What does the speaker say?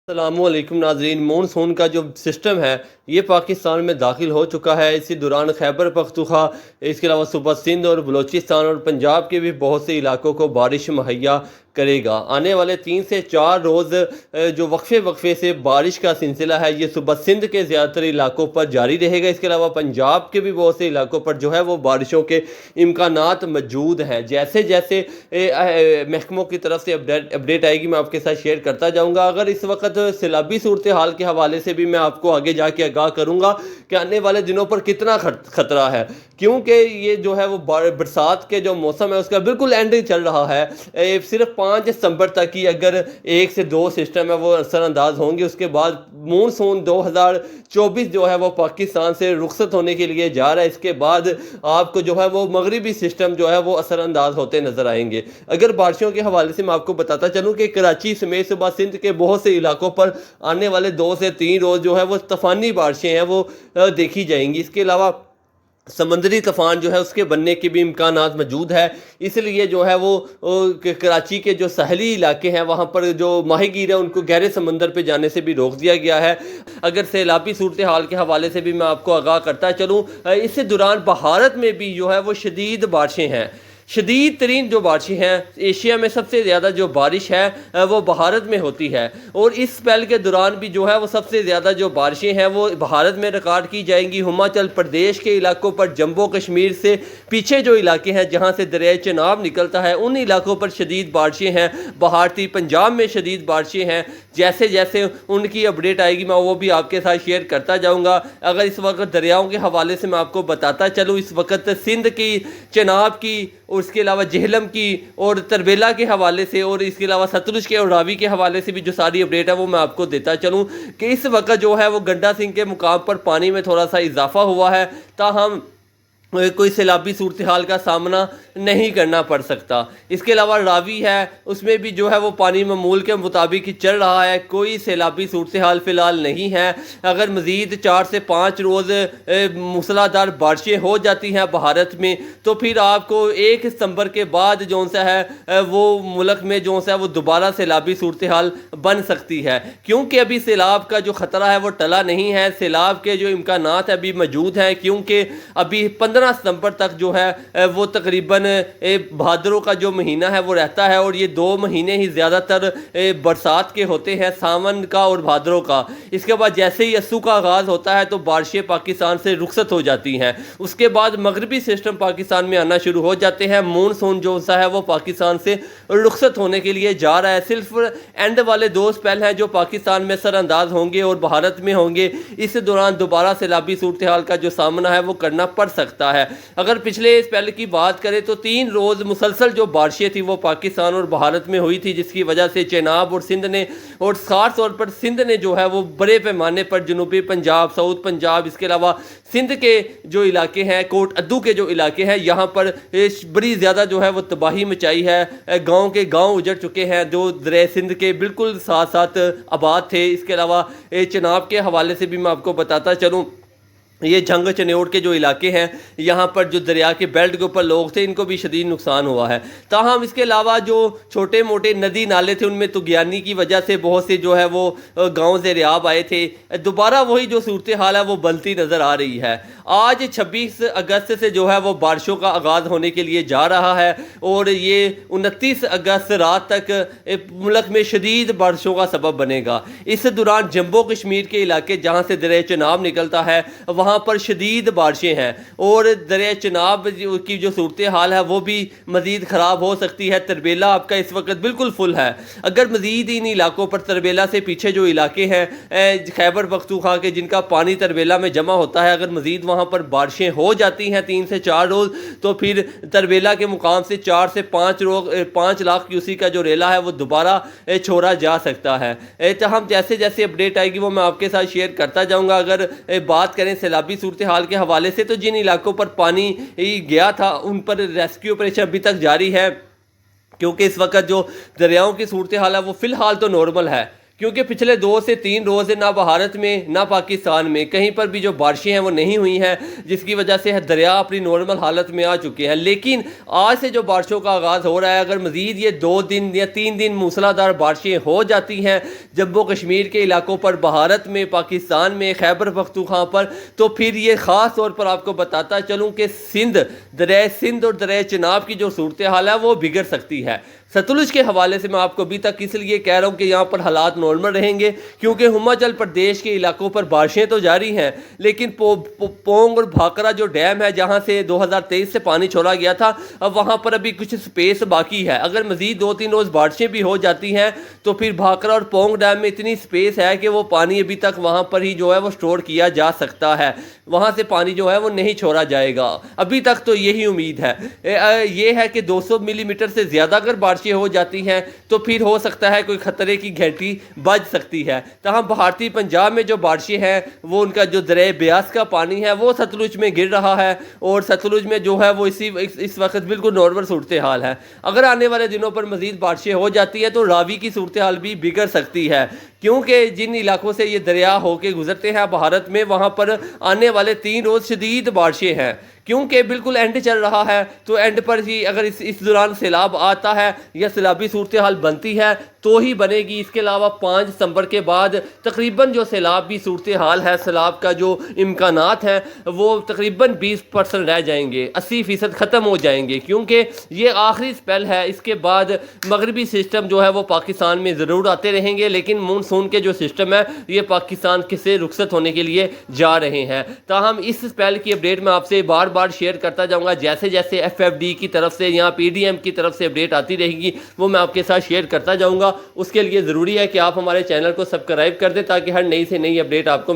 السلام علیکم ناظرین، مونسون کا جو سسٹم ہے یہ پاکستان میں داخل ہو چکا ہے۔ اسی دوران خیبر پختونخوا، اس کے علاوہ صوبہ سندھ اور بلوچستان اور پنجاب کے بھی بہت سے علاقوں کو بارش مہیا کرے گا۔ آنے والے 3 سے 4 روز جو وقفے سے بارش کا سلسلہ ہے یہ صوبہ سندھ کے زیادہ تر علاقوں پر جاری رہے گا۔ اس کے علاوہ پنجاب کے بھی بہت سے علاقوں پر جو ہے وہ بارشوں کے امکانات موجود ہیں۔ جیسے جیسے محکموں کی طرف سے اپڈیٹ آئے گی میں آپ کے ساتھ شیئر کرتا جاؤں گا۔ اگر اس وقت سیلابی صورتحال کے حوالے سے بھی میں آپ کو آگے جا کے آگاہ کروں گا کہ آنے والے دنوں پر کتنا خطرہ ہے، کیونکہ یہ جو ہے وہ برسات کے جو موسم ہے اس کا بالکل اینڈ چل رہا ہے۔ صرف 5 ستمبر تک ہی اگر 1 سے 2 سسٹم ہے وہ اثر انداز ہوں گے، اس کے بعد مونسون 2024 جو ہے وہ پاکستان سے رخصت ہونے کے لیے جا رہا ہے۔ اس کے بعد آپ کو جو ہے وہ مغربی سسٹم جو ہے وہ اثر انداز ہوتے نظر آئیں گے۔ اگر بارشوں کے حوالے سے میں آپ کو بتاتا چلوں کہ کراچی سمیت صوبہ سندھ کے بہت سے علاقوں پر آنے والے 2 سے 3 روز جو ہے وہ طوفانی بارشیں ہیں وہ دیکھی جائیں گی۔ اس کے علاوہ سمندری طوفان جو ہے اس کے بننے کے بھی امکانات موجود ہے۔ اس لیے جو ہے وہ کراچی کے جو ساحلی علاقے ہیں وہاں پر جو ماہی گیر ہیں ان کو گہرے سمندر پہ جانے سے بھی روک دیا گیا ہے۔ اگر سیلابی صورتحال کے حوالے سے بھی میں آپ کو آگاہ کرتا چلوں، اس دوران بھارت میں بھی جو ہے وہ شدید بارشیں ہیں۔ شدید ترین جو بارشیں ہیں، ایشیا میں سب سے زیادہ جو بارش ہے وہ بھارت میں ہوتی ہے، اور اس اسپیل کے دوران بھی جو ہے وہ سب سے زیادہ جو بارشیں ہیں وہ بھارت میں ریکارڈ کی جائیں گی۔ ہماچل پردیش کے علاقوں پر، جموں کشمیر سے پیچھے جو علاقے ہیں جہاں سے دریائے چناب نکلتا ہے ان علاقوں پر شدید بارشیں ہیں۔ بھارتی پنجاب میں شدید بارشیں ہیں۔ جیسے جیسے ان کی اپڈیٹ آئے گی میں وہ بھی آپ کے ساتھ شیئر کرتا جاؤں گا۔ اگر اس وقت دریاؤں کے حوالے سے میں آپ کو بتاتا چلوں، اس وقت سندھ کی، چناب کی اور اس کے علاوہ جہلم کی اور تربیلا کے حوالے سے، اور اس کے علاوہ ستلج کے اور راوی کے حوالے سے بھی جو ساری اپڈیٹ ہے وہ میں آپ کو دیتا چلوں کہ اس وقت جو ہے وہ گنڈا سنگھ کے مقام پر پانی میں تھوڑا سا اضافہ ہوا ہے، تاہم کوئی سیلابی صورتحال کا سامنا نہیں کرنا پڑ سکتا۔ اس کے علاوہ راوی ہے، اس میں بھی جو ہے وہ پانی معمول کے مطابق ہی چل رہا ہے، کوئی سیلابی صورتحال فی الحال نہیں ہے۔ اگر مزید 4 سے 5 روز موسلا دھار بارشیں ہو جاتی ہیں بھارت میں تو پھر آپ کو 1 ستمبر کے بعد جو سا ہے وہ ملک میں جو سا ہے وہ دوبارہ سیلابی صورتحال بن سکتی ہے، کیونکہ ابھی سیلاب کا جو خطرہ ہے وہ ٹلا نہیں ہے۔ سیلاب کے جو امکانات ابھی موجود ہیں، کیونکہ ابھی 15 ستمبر تک جو ہے وہ تقریباً بھادروں کا جو مہینہ ہے وہ رہتا ہے، اور یہ 2 مہینے ہی زیادہ تر برسات کے ہوتے ہیں، ساون کا اور بھادروں کا۔ اس کے بعد جیسے ہی یسوع کا آغاز ہوتا ہے تو بارشیں پاکستان سے رخصت ہو جاتی ہیں۔ اس کے بعد مغربی سسٹم پاکستان میں آنا شروع ہو جاتے ہیں۔ مونسون جو سا ہے وہ پاکستان سے رخصت ہونے کے لیے جا رہا ہے۔ صرف اینڈ والے 2 اسپیل ہیں جو پاکستان میں سر انداز ہوں گے اور بھارت میں ہوں گے۔ اس دوران دوبارہ سیلابی صورتحال کا جو سامنا ہے وہ کرنا پڑ سکتا ہے۔ اگر پچھلے اسپیل کی بات کریں تو 3 روز مسلسل جو بارشیں تھی وہ پاکستان اور بھارت میں ہوئی تھی، جس کی وجہ سے چناب اور سندھ نے، اور خاص طور پر سندھ نے جو ہے وہ بڑے پیمانے پر جنوبی پنجاب، ساؤتھ پنجاب، اس کے علاوہ سندھ کے جو علاقے ہیں، کوٹ ادو کے جو علاقے ہیں، یہاں پر بڑی زیادہ جو ہے وہ تباہی مچائی ہے۔ گاؤں کے گاؤں اجڑ چکے ہیں جو دریائے سندھ کے بالکل ساتھ ساتھ آباد تھے۔ اس کے علاوہ چناب کے حوالے سے بھی میں آپ کو بتاتا چلوں، یہ جھنگ چنیوٹ کے جو علاقے ہیں یہاں پر جو دریا کے بیلٹ کے اوپر لوگ تھے ان کو بھی شدید نقصان ہوا ہے۔ تاہم اس کے علاوہ جو چھوٹے موٹے ندی نالے تھے ان میں طغیانی کی وجہ سے بہت سے جو ہے وہ گاؤں زیریاب آئے تھے۔ دوبارہ وہی جو صورتحال ہے وہ بلتی نظر آ رہی ہے۔ آج 26 اگست سے جو ہے وہ بارشوں کا آغاز ہونے کے لیے جا رہا ہے، اور یہ 29 اگست رات تک ملک میں شدید بارشوں کا سبب بنے گا۔ اس دوران جموں کشمیر کے علاقے جہاں سے دریائے چناب نکلتا ہے وہاں پر شدید بارشیں ہیں، اور دریائے چناب کی جو صورتحال ہے وہ بھی مزید خراب ہو سکتی ہے۔ تربیلا آپ کا اس وقت بالکل فل ہے۔ اگر مزید ان علاقوں پر، تربیلا سے پیچھے جو علاقے ہیں خیبر پختونخوا کے جن کا پانی تربیلا میں جمع ہوتا ہے، اگر مزید وہاں پر بارشیں ہو جاتی ہیں 3 سے 4 روز تو پھر تربیلا کے مقام سے 4 سے 5 لاکھ کیوسی کا جو ریلا ہے وہ دوبارہ چھوڑا جا سکتا ہے۔ تاہم جیسے جیسے اپڈیٹ آئے گی وہ میں آپ کے ساتھ شیئر کرتا جاؤں گا۔ اگر بات کریں سیلابی صورتحال کے حوالے سے تو جن علاقوں پر پانی گیا تھا ان پر ریسکیو آپریشن ابھی تک جاری ہے، کیونکہ اس وقت جو دریاؤں کی صورتحال ہے وہ فی الحال تو نارمل ہے، کیونکہ پچھلے 2 سے 3 روز نہ بھارت میں نہ پاکستان میں کہیں پر بھی جو بارشیں ہیں وہ نہیں ہوئی ہیں، جس کی وجہ سے دریا اپنی نارمل حالت میں آ چکے ہیں۔ لیکن آج سے جو بارشوں کا آغاز ہو رہا ہے، اگر مزید یہ 2 دن یا 3 دن موسلادھار بارشیں ہو جاتی ہیں جموں کشمیر کے علاقوں پر، بھارت میں، پاکستان میں، خیبر پختونخوا پر، تو پھر یہ خاص طور پر آپ کو بتاتا چلوں کہ دریائے سندھ اور دریائے چناب کی جو صورتحال ہے وہ بگڑ سکتی ہے۔ ستلج کے حوالے سے میں آپ کو ابھی تک اس لیے کہہ رہا ہوں کہ یہاں پر حالات نارمل رہیں گے، کیونکہ ہماچل پردیش کے علاقوں پر بارشیں تو جاری ہیں، لیکن پونگ اور بھاکرا جو ڈیم ہے جہاں سے 2023 سے پانی چھوڑا گیا تھا، اب وہاں پر ابھی کچھ سپیس باقی ہے۔ اگر مزید 2-3 روز بارشیں بھی ہو جاتی ہیں تو پھر بھاکرا اور پونگ ڈیم میں اتنی سپیس ہے کہ وہ پانی ابھی تک وہاں پر ہی جو ہے وہ سٹور کیا جا سکتا ہے، وہاں سے پانی جو ہے وہ نہیں چھوڑا جائے گا۔ ابھی تک تو یہی امید ہے۔ یہ ہے کہ 200 ملی میٹر سے زیادہ اگر بارشیں ہو جاتی ہیں تو پھر ہو سکتا ہے کوئی خطرے کی گھنٹی بج سکتی ہے۔ تاہم بھارتی پنجاب میں جو بارشیں ہیں وہ ان کا جو دریائے بیاس کا پانی ہے وہ ستلج میں گر رہا ہے، اور ستلج میں جو ہے وہ اس وقت بالکل نارمل صورتحال ہے۔ اگر آنے والے دنوں پر مزید بارشیں ہو جاتی ہے تو راوی کی صورتحال بھی بگڑ سکتی ہے، کیونکہ جن علاقوں سے یہ دریا ہو کے گزرتے ہیں بھارت میں، وہاں پر آنے والے 3 روز شدید بارشیں ہیں، کیونکہ بالکل اینڈ چل رہا ہے۔ تو اینڈ پر ہی اگر اس دوران سیلاب آتا ہے یا سیلابی صورتحال بنتی ہے تو ہی بنے گی۔ اس کے علاوہ 5 دسمبر کے بعد تقریباً جو سیلابی صورتحال ہے، سیلاب کا جو امکانات ہیں وہ تقریباً 20% رہ جائیں گے، 80% ختم ہو جائیں گے، کیونکہ یہ آخری سپیل ہے۔ اس کے بعد مغربی سسٹم جو ہے وہ پاکستان میں ضرور آتے رہیں گے، لیکن مونسون کے جو سسٹم ہے یہ پاکستان سے رخصت ہونے کے لیے جا رہے ہیں۔ تاہم اس سپیل کی اپڈیٹ میں آپ سے بار شیئر کرتا جاؤں گا، جیسے جیسے FFD کی طرف سے یا PDM کی طرف سے اپڈیٹ آتی رہے گی وہ میں آپ کے ساتھ شیئر کرتا جاؤں گا۔ اس کے لیے ضروری ہے کہ آپ ہمارے چینل کو سبسکرائب کر دیں تاکہ ہر نئی سے نئی اپڈیٹ آپ کو